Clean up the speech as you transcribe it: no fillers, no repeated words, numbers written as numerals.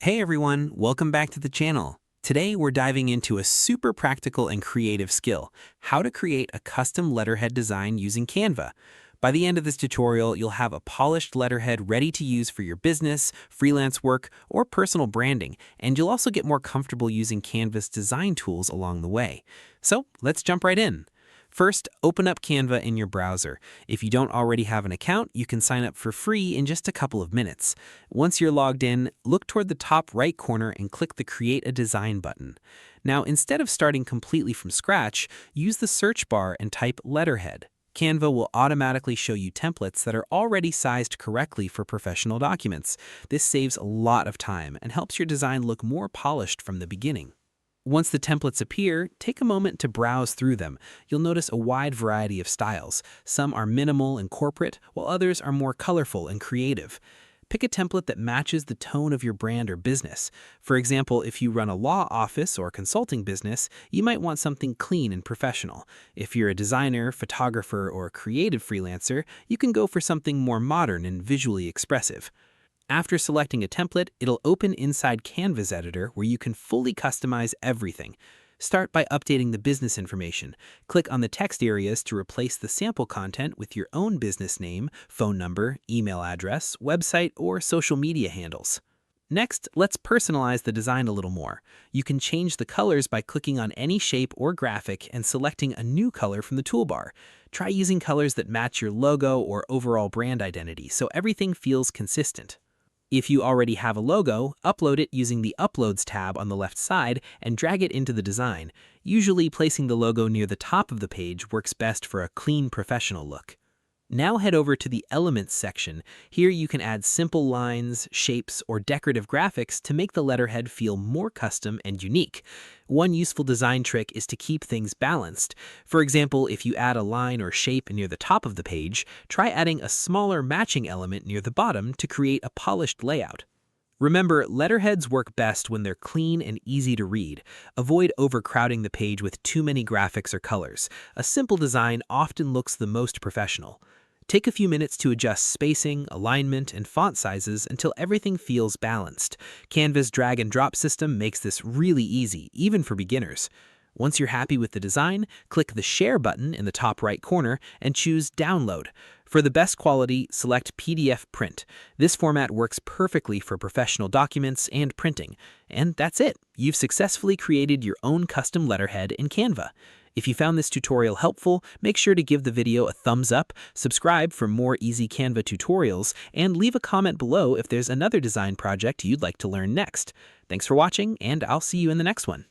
Hey everyone, welcome back to the channel. Today we're diving into a super practical and creative skill, how to create a custom letterhead design using Canva. By the end of this tutorial, you'll have a polished letterhead ready to use for your business, freelance work, or personal branding, and you'll also get more comfortable using Canva's design tools along the way. So let's jump right in. First, open up Canva in your browser. If you don't already have an account, you can sign up for free in just a couple of minutes. Once you're logged in, look toward the top right corner and click the Create a Design button. Now, instead of starting completely from scratch, use the search bar and type Letterhead. Canva will automatically show you templates that are already sized correctly for professional documents. This saves a lot of time and helps your design look more polished from the beginning. Once the templates appear, take a moment to browse through them. You'll notice a wide variety of styles. Some are minimal and corporate, while others are more colorful and creative. Pick a template that matches the tone of your brand or business. For example, if you run a law office or consulting business, you might want something clean and professional. If you're a designer, photographer, or creative freelancer, you can go for something more modern and visually expressive. After selecting a template, it'll open inside Canva's editor where you can fully customize everything. Start by updating the business information. Click on the text areas to replace the sample content with your own business name, phone number, email address, website, or social media handles. Next, let's personalize the design a little more. You can change the colors by clicking on any shape or graphic and selecting a new color from the toolbar. Try using colors that match your logo or overall brand identity so everything feels consistent. If you already have a logo, upload it using the Uploads tab on the left side and drag it into the design. Usually placing the logo near the top of the page works best for a clean, professional look. Now head over to the Elements section. Here you can add simple lines, shapes, or decorative graphics to make the letterhead feel more custom and unique. One useful design trick is to keep things balanced. For example, if you add a line or shape near the top of the page, try adding a smaller matching element near the bottom to create a polished layout. Remember, letterheads work best when they're clean and easy to read. Avoid overcrowding the page with too many graphics or colors. A simple design often looks the most professional. Take a few minutes to adjust spacing, alignment, and font sizes until everything feels balanced. Canva's drag and drop system makes this really easy, even for beginners. Once you're happy with the design, click the Share button in the top right corner and choose Download. For the best quality, select PDF Print. This format works perfectly for professional documents and printing. And that's it. You've successfully created your own custom letterhead in Canva. If you found this tutorial helpful, make sure to give the video a thumbs up, subscribe for more easy Canva tutorials, and leave a comment below if there's another design project you'd like to learn next. Thanks for watching, and I'll see you in the next one.